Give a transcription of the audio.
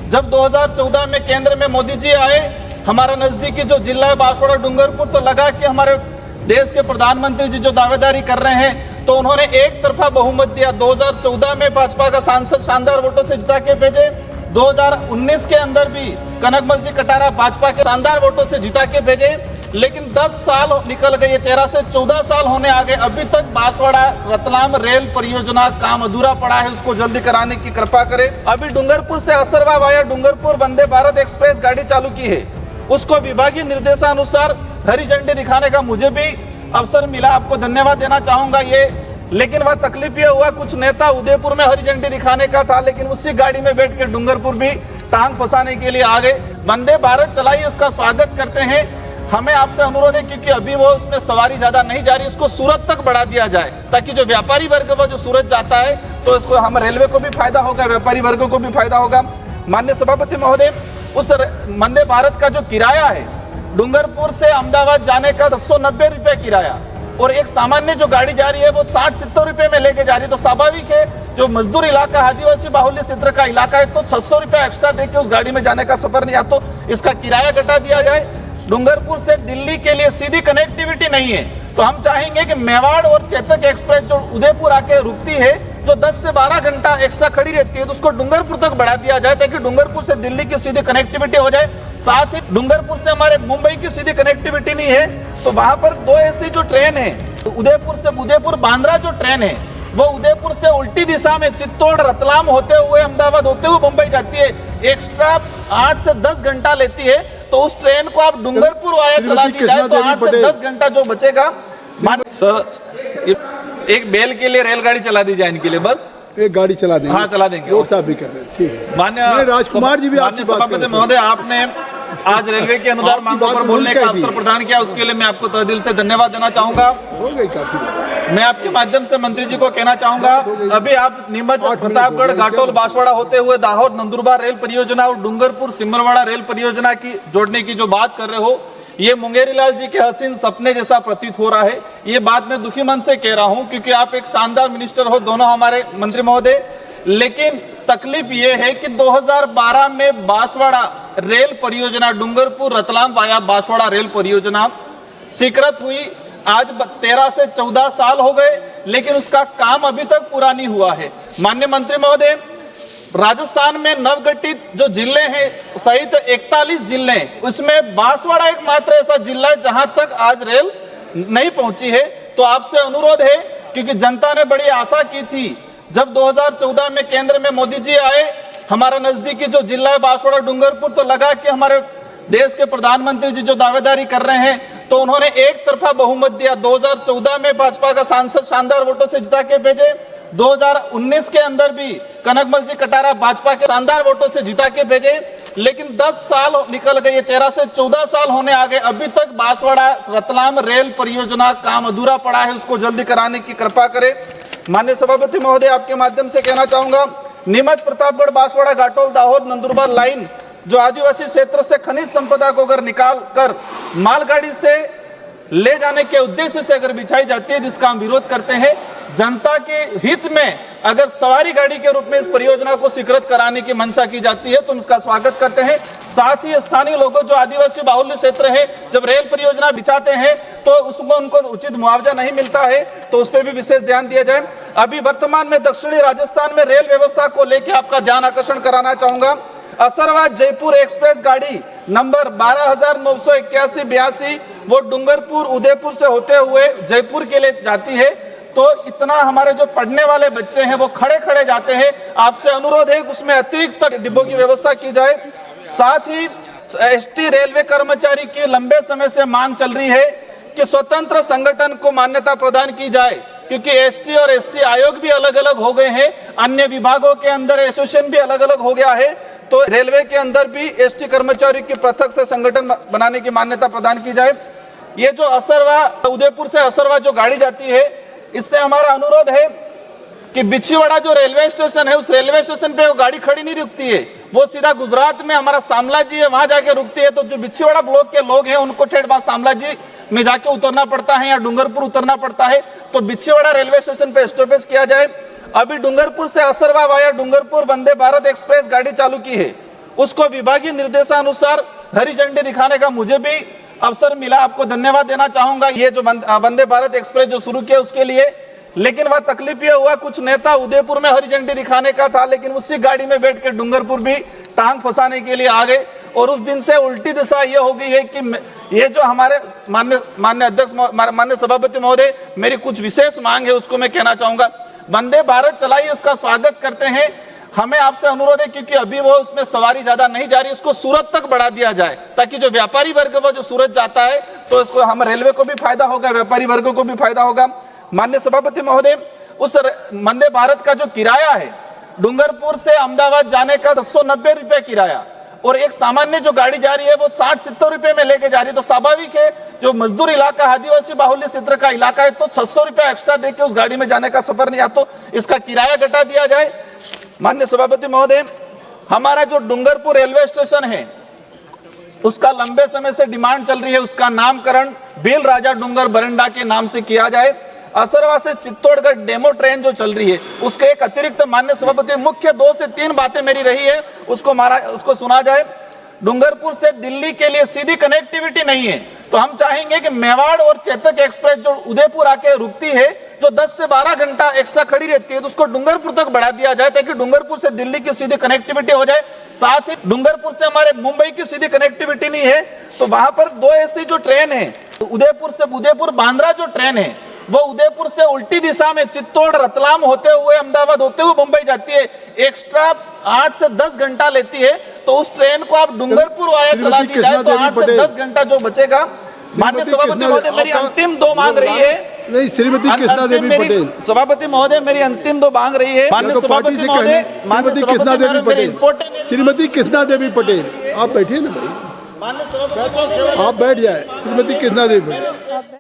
जब 2014 में केंद्र में मोदी जी आए, हमारा नजदीकी जो जिला है बांसवाड़ा डूंगरपुर, तो लगा कि हमारे देश के प्रधानमंत्री जी जो दावेदारी कर रहे हैं, तो उन्होंने एक तरफा बहुमत दिया। 2014 में भाजपा का सांसद शानदार वोटों से जिता के भेजे। 2019 के अंदर भी कनकमल जी कटारा भाजपा के शानदार वोटों से जिता के भेजे। लेकिन 10 साल निकल गए, 13 से 14 साल होने आ गए, अभी तक बांसवाड़ा रतलाम रेल परियोजना काम अधूरा पड़ा है। उसको जल्दी कराने की कृपा करें। अभी डूंगरपुर से असरवा वाया डूंगरपुर वंदे भारत एक्सप्रेस गाड़ी चालू की है, उसको विभागीय निर्देशानुसार हरी झंडी दिखाने का मुझे भी अवसर मिला, आपको धन्यवाद देना चाहूंगा ये। लेकिन वह तकलीफ ये हुआ, कुछ नेता उदयपुर में हरी झंडी दिखाने का था, लेकिन उसी गाड़ी में बैठ के डूंगरपुर भी टांग फंसाने के लिए आ गए। वंदे भारत चलाई, उसका स्वागत करते हैं। हमें आपसे अनुरोध है, क्योंकि अभी वो उसमें सवारी ज्यादा नहीं जा रही, उसको सूरत तक बढ़ा दिया जाए, ताकि जो व्यापारी वर्ग वो जो सूरत जाता है, तो इसको हम रेलवे को भी फायदा होगा, व्यापारी वर्ग को भी फायदा होगा। माननीय सभापति महोदय, उस वंदे भारत का जो किराया है, डूंगरपुर से अहमदाबाद जाने का 690 रुपए किराया, और एक सामान्य जो गाड़ी जा रही है वो 60-70 रुपए में लेके जा रही है। तो स्वाभाविक है, जो मजदूर इलाका, आदिवासी बाहुल्य क्षेत्र का इलाका है, तो 600 रुपए एक्स्ट्रा देके उस गाड़ी में जाने का सफर नहीं, या तो इसका किराया घटा दिया जाए। डूंगरपुर से दिल्ली के लिए सीधी कनेक्टिविटी नहीं है, तो हम चाहेंगे कि मेवाड़ और चेतक एक्सप्रेस जो उदयपुर आके रुकती है, जो 10 से 12 घंटा एक्स्ट्रा खड़ी रहती है, तो उसको डूंगरपुर तक बढ़ा दिया जाए, ताकि डूंगरपुर से दिल्ली की सीधी कनेक्टिविटी हो जाए। साथ ही डूंगरपुर से हमारे मुंबई की सीधी कनेक्टिविटी नहीं है, तो वहां पर 2 ऐसी जो ट्रेन है, तो उदयपुर से उदयपुर बांद्रा जो ट्रेन है, वो उदयपुर से उल्टी दिशा में चित्तौड़ रतलाम होते हुए अहमदाबाद होते हुए मुंबई जाती है, एक्स्ट्रा 8 से 10 घंटा लेती है। तो उस ट्रेन को आप डूंगरपुर वाया चला दी जाए, तो 8 से 10 घंटा जो बचेगा। सर, एक बेल के लिए रेलगाड़ी चला दी जाए इनके लिए, बस एक गाड़ी चला देंगे। हाँ, चला देंगे। लोग साहब भी कर रहे हैं, ठीक है। माननीय राजकुमार जी भी आपकी बात सभापति महोदय, आपने आज रेलवे के अनुदान मांगों पर बोलने का अवसर प्रदान किया, उसके लिए मैं आपको तहे दिल से धन्यवाद देना चाहूंगा। हो गई काफी। मैं आपके माध्यम से मंत्री जी को कहना चाहूंगा, अभी आप नीमच, प्रतापगढ़, घाटोल, बांसवाड़ा होते हुए दाहोद नंदुरबार रेल परियोजना और डूंगरपुर सिमरवाड़ा रेल परियोजना की जोड़ने की जो बात कर रहे हो, ये मुंगेरी लाल जी के हसीन सपने जैसा प्रतीत हो रहा है। ये बात मैं दुखी मन से कह रहा हूं, क्योंकि आप एक शानदार मिनिस्टर हो, दोनों हमारे मंत्री महोदय। लेकिन तकलीफ ये है कि 2012 में बांसवाड़ा रेल परियोजना, डूंगरपुर रतलाम वाया बांसवाड़ा रेल परियोजना स्वीकृत हुई। आज 13 से 14 साल हो गए, लेकिन उसका काम अभी तक पूरा नहीं हुआ है। माननीय मंत्री महोदय, राजस्थान में नवगठित जो जिले हैं सहित 41 जिले, उसमें बांसवाड़ा एकमात्र ऐसा जिला है जहां तक आज रेल नहीं पहुंची है। तो आपसे अनुरोध है, क्योंकि जनता ने बड़ी आशा की थी, जब 2014 में केंद्र में मोदी जी आए, हमारा नजदीकी जो जिला है बांसवाड़ा डूंगरपुर, तो लगा कि हमारे देश के प्रधानमंत्री जी जो दावेदारी कर रहे हैं, तो उन्होंने एक तरफा बहुमत दिया। 2014 में भाजपा का सांसद शानदार वोटों से जिता के भेजे। 2019 के अंदर भी कनकमल जी कटारा भाजपा के शानदार वोटों से जिता के भेजे। लेकिन 10 साल निकल गए, 13 से 14 साल होने आ गए, अभी तक बांसवाड़ा रतलाम रेल परियोजना काम अधूरा पड़ा है, उसको जल्दी कराने की कृपा करें। माननीय सभापति महोदय, आपके माध्यम से कहना चाहूंगा, नीमच, प्रतापगढ़, बांसवाड़ा, घाटोल, दाहोद, नंदुरबार लाइन जो आदिवासी क्षेत्र से खनिज संपदा को अगर निकाल कर मालगाड़ी से ले जाने के उद्देश्य से अगर बिछाई जाती है, जिसका हम विरोध करते हैं, जनता के हित में अगर सवारी गाड़ी के रूप में इस परियोजना को स्वीकृत कराने की मंशा की जाती है, तो हम इसका स्वागत करते हैं। साथ ही स्थानीय लोगों जो आदिवासी बाहुल्य क्षेत्र है, जब रेल परियोजना बिछाते हैं तो उसमें उनको उचित मुआवजा नहीं मिलता है, तो उस पर भी विशेष ध्यान दिया जाए। अभी वर्तमान में दक्षिणी राजस्थान में रेल व्यवस्था को लेकर आपका ध्यान आकर्षण कराना चाहूंगा। असरवा जयपुर एक्सप्रेस गाड़ी नंबर 12,981-82 वो डूंगरपुर उदयपुर से होते हुए जयपुर के लिए जाती है। तो इतना हमारे जो पढ़ने वाले बच्चे हैं वो खड़े खड़े जाते हैं। आपसे अनुरोध है कि उसमें अतिरिक्त डिब्बों की व्यवस्था की जाए। साथ ही एसटी रेलवे कर्मचारी की लंबे समय से मांग चल रही है कि स्वतंत्र संगठन को मान्यता प्रदान की जाए, क्योंकि एसटी और एससी आयोग भी अलग अलग हो गए हैं, अन्य विभागों के अंदर एसोसिएशन भी अलग अलग हो गया है। तो रेलवे के अंदर भी एसटी कर्मचारी की पृथक से संगठन बनाने की मान्यता प्रदान की जाए। ये जो असरवा, उदयपुर से असरवा जो गाड़ी जाती है, इससे हमारा अनुरोध है कि बिछीवाड़ा जो रेलवे स्टेशन है, उस रेलवे स्टेशन पे वो गाड़ी खड़ी नहीं रुकती है, वो सीधा गुजरात में हमारा शामला जी है, वहां जाके रुकती है। तो जो बिछीवाड़ा ब्लॉक के लोग हैं उनको ठेठ बात शामला जी में जाके उतरना पड़ता है या डूंगरपुर उतरना पड़ता है। तो बिछीवाड़ा रेलवे स्टेशन पे स्टॉपेज किया जाए। अभी डूंगरपुर से असरवा वाया डूंगरपुर वंदे भारत एक्सप्रेस गाड़ी चालू की है, उसको विभागीय निर्देशानुसार हरी झंडी दिखाने का मुझे भी अवसर मिला। आपको धन्यवाद देना चाहूंगा ये जो वंदे भारत एक्सप्रेस जो शुरू किया उसके लिए। लेकिन वह तकलीफ ये हुआ, कुछ नेता उदयपुर में हरी झंडी दिखाने का था, लेकिन उसी गाड़ी में बैठ के डूंगरपुर भी टांग फंसाने के लिए आ गए। और उस दिन से उल्टी दिशा ये हो गई है कि ये जो हमारे माननीय अध्यक्ष, माननीय सभापति महोदय, मेरी कुछ विशेष मांग है, उसको मैं कहना चाहूंगा। वंदे भारत चलाई, उसका स्वागत करते हैं। हमें आपसे अनुरोध है, क्योंकि अभी वो उसमें सवारी ज्यादा नहीं जा रही, उसको सूरत तक बढ़ा दिया जाए, ताकि जो व्यापारी वर्ग वो जो सूरत जाता है तो इसको हम रेलवे को भी फायदा होगा, व्यापारी वर्ग को भी फायदा होगा। माननीय सभापति महोदय, उस वंदे भारत का जो किराया है डूंगरपुर से अहमदाबाद जाने का 790 रुपए किराया, और एक सामान्य जो गाड़ी जा रही है वो 60-70 रुपए में लेके जा रही है। तो स्वाभाविक है, जो मजदूर इलाका, आदिवासी बाहुल्य क्षेत्र का इलाका है, तो 600 रुपए एक्स्ट्रा देके उस गाड़ी में जाने का सफर नहीं, या तो इसका किराया घटा दिया जाए। माननीय सभापति महोदय, हमारा जो डूंगरपुर रेलवे स्टेशन है उसका लंबे समय से डिमांड चल रही है, उसका नामकरण बेल राजा डूंगर बरंडा के नाम से किया जाए। असरवा से चित्तौड़गढ़ डेमो ट्रेन जो चल रही है उसके एक अतिरिक्त, माननीय सभापति, मुख्य 2 से 3 बातें मेरी रही है, उसको सुना जाए। डूंगरपुर से दिल्ली के लिए सीधी कनेक्टिविटी नहीं है, तो हम चाहेंगे कि मेवाड़ और चेतक एक्सप्रेस जो उदयपुर आके रुकती है, जो 10 से 12 घंटा एक्स्ट्रा खड़ी रहती है, तो उसको डूंगरपुर तक बढ़ा दिया जाए, ताकि डूंगरपुर से दिल्ली की सीधी कनेक्टिविटी हो जाए। साथ ही डूंगरपुर से हमारे मुंबई की सीधी कनेक्टिविटी नहीं है, तो वहां पर 2 ऐसी जो ट्रेन है, उदयपुर बांद्रा जो ट्रेन है वो उदयपुर से उल्टी दिशा में चित्तौड़ रतलाम होते हुए अहमदाबाद होते हुए मुंबई जाती है, एक्स्ट्रा 8 से 10 घंटा लेती है। तो उस ट्रेन को आप डूंगरपुर वाया चला दी जाए तो 8 से 10 घंटा जो बचेगा। माननीय सभापति महोदय, मेरी अंतिम 2 मांग रही है। नहीं, श्रीमती कृष्णा देवी पटेल। सभापति महोदय, मेरी अंतिम 2 मांग रही है। माननीय सभापति महोदय, श्रीमती कृष्णा देवी पटेल, श्रीमती कृष्णा देवी पटेल, आप बैठिए ना भाई, माननीय सभापति, आप बैठ जाए। श्रीमती कृष्णा देवी पटेल।